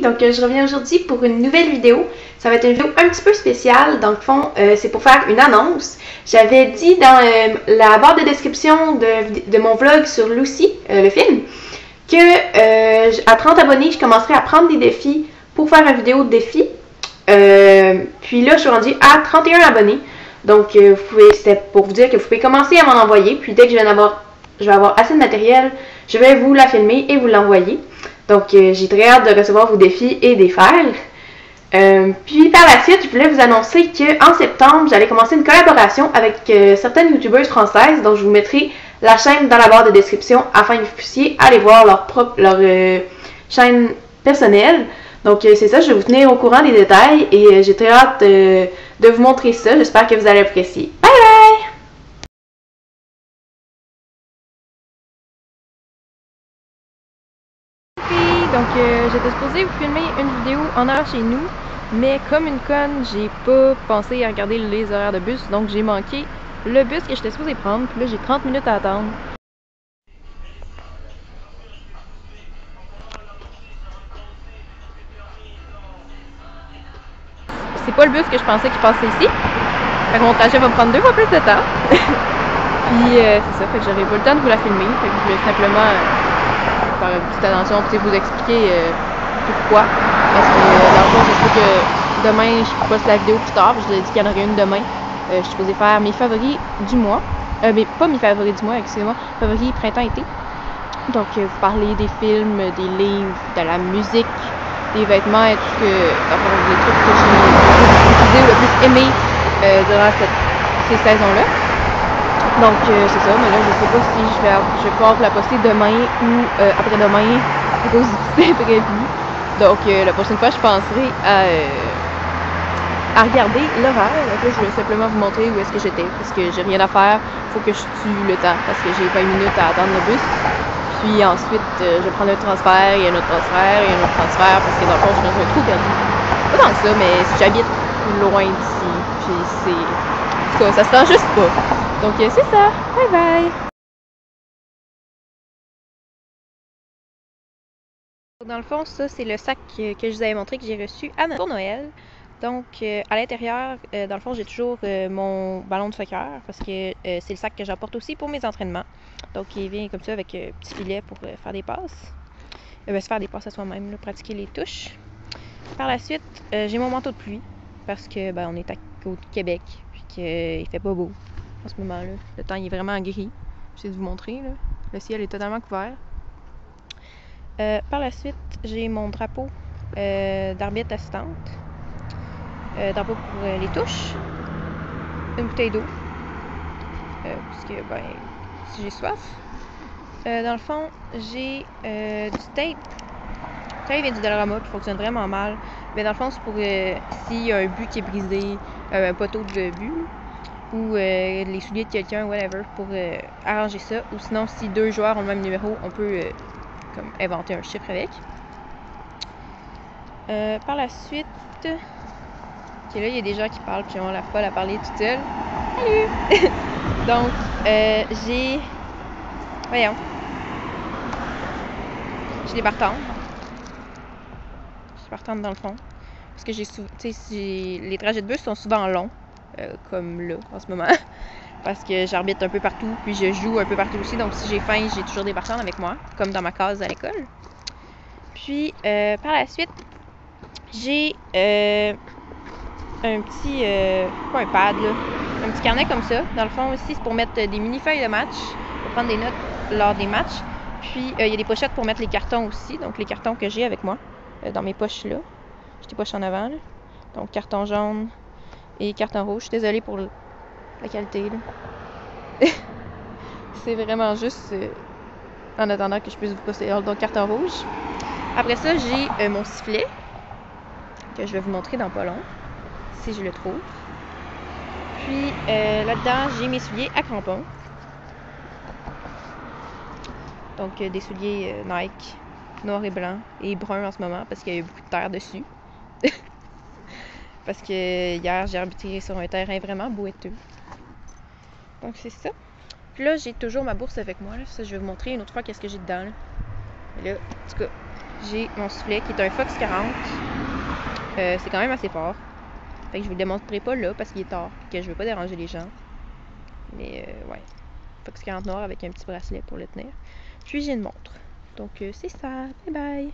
donc je reviens aujourd'hui pour une nouvelle vidéo. Ça va être une vidéo un petit peu spéciale. Dans le fond, c'est pour faire une annonce. J'avais dit dans la barre de description de mon vlog sur Lucy, le film, que à 30 abonnés, je commencerai à prendre des défis pour faire une vidéo de défi. Puis là, je suis rendue à 31 abonnés. Donc, c'était pour vous dire que vous pouvez commencer à m'en envoyer. Puis dès que je vais avoir assez de matériel, je vais vous la filmer et vous l'envoyer. Donc, j'ai très hâte de recevoir vos défis et des faire. Puis par la suite, je voulais vous annoncer qu'en septembre, j'allais commencer une collaboration avec certaines youtubeuses françaises. Donc, je vous mettrai la chaîne dans la barre de description afin que vous puissiez aller voir leur chaîne personnelle. Donc, c'est ça, je vais vous tenir au courant des détails et j'ai très hâte de vous montrer ça. J'espère que vous allez apprécier. Bye bye! Donc, j'étais supposée vous filmer une vidéo en heure chez nous, mais comme une conne, j'ai pas pensé à regarder les horaires de bus, donc j'ai manqué le bus que j'étais supposée prendre, puis là j'ai 30 minutes à attendre. C'est pas le bus que je pensais qu'il passait ici, fait que mon trajet va me prendre 2 fois plus de temps. Puis c'est ça, fait que j'aurai pas le temps de vous la filmer, fait que je voulais simplement faire une petite attention pour vous expliquer pourquoi. Parce que dans le fond, je sais que demain, je poste la vidéo plus tard, je vous ai dit qu'il y en aurait une demain. Je suis supposée faire mes favoris du mois, mais pas mes favoris du mois, excusez-moi, favoris printemps-été. Donc, vous parlez des films, des livres, de la musique, des vêtements et tout ce que, enfin, des trucs que j'ai utilisé ou le plus aimé durant ces saisons-là. Donc, c'est ça, mais là, je sais pas si je vais pouvoir vous la poster demain ou après-demain, à cause du c'est prévu. Donc, la prochaine fois, je penserai à regarder l'horaire. Donc là, je vais simplement vous montrer où est-ce que j'étais, parce que j'ai rien à faire. Il faut que je tue le temps, parce que j'ai 20 minutes à attendre le bus. Puis ensuite, je vais prendre un transfert, et un autre transfert, et un autre transfert, parce que dans le fond, je suis dans un trou perdu. Pas tant que ça, mais j'habite loin d'ici, puis c'est... En tout cas, ça se rend juste pas. Donc, c'est ça. Bye bye! Dans le fond, ça, c'est le sac que je vous avais montré que j'ai reçu pour Noël. Donc, à l'intérieur, dans le fond, j'ai toujours mon ballon de soccer parce que c'est le sac que j'apporte aussi pour mes entraînements. Donc, il vient comme ça avec un petit filet pour faire des passes. Se faire des passes à soi-même, là, pratiquer les touches. Par la suite, j'ai mon manteau de pluie parce que on est à Côte-Québec puis qu'il fait pas beau en ce moment-là. Le temps il est vraiment gris. J'essaie de vous montrer, là. Le ciel est totalement couvert. Par la suite, j'ai mon drapeau d'arbitre assistante. Drapeau pour les touches. Une bouteille d'eau. Parce que, si j'ai soif. Dans le fond, j'ai du tape. Le tape vient du Dollarama qui fonctionne vraiment mal. Mais dans le fond, c'est pour s'il y a un but qui est brisé, un poteau de but, ou les souliers de quelqu'un, whatever, pour arranger ça. Ou sinon, si 2 joueurs ont le même numéro, on peut comme inventer un chiffre avec. Par la suite, ok, là il y a des gens qui parlent puis on la folle à parler toute seule. Salut! Donc, j'ai des partantes. J'ai des partantes dans le fond. Parce que les trajets de bus sont souvent longs, comme là en ce moment. Parce que j'arbitre un peu partout, puis je joue un peu partout aussi. Donc si j'ai faim, j'ai toujours des partantes avec moi, comme dans ma case à l'école. Puis par la suite, j'ai un petit, pas un pad là, un petit carnet comme ça. Dans le fond aussi, c'est pour mettre des mini-feuilles de match, pour prendre des notes lors des matchs. Puis il y a des pochettes pour mettre les cartons aussi, donc les cartons que j'ai avec moi, dans mes poches là. J'ai des poches en avant là. Donc carton jaune et carton rouge. Je suis désolée pour la qualité là. C'est vraiment juste en attendant que je puisse vous poster donc carton rouge. Après ça, j'ai mon sifflet que je vais vous montrer dans pas long si je le trouve. Puis là-dedans, j'ai mes souliers à crampons. Donc des souliers Nike noir et blanc et brun en ce moment parce qu'il y a eu beaucoup de terre dessus. Parce que hier, j'ai arbitré sur un terrain vraiment boiteux. Donc c'est ça. Puis là, j'ai toujours ma bourse avec moi. Là. Ça, je vais vous montrer une autre fois qu'est-ce que j'ai dedans. Là. Et là, en tout cas, j'ai mon sifflet qui est un Fox 40. C'est quand même assez fort. Fait que je vous le démontrerai pas là parce qu'il est tard et que je veux pas déranger les gens. Mais ouais. Fox 40 noir avec un petit bracelet pour le tenir. Puis j'ai une montre. Donc c'est ça. Bye bye!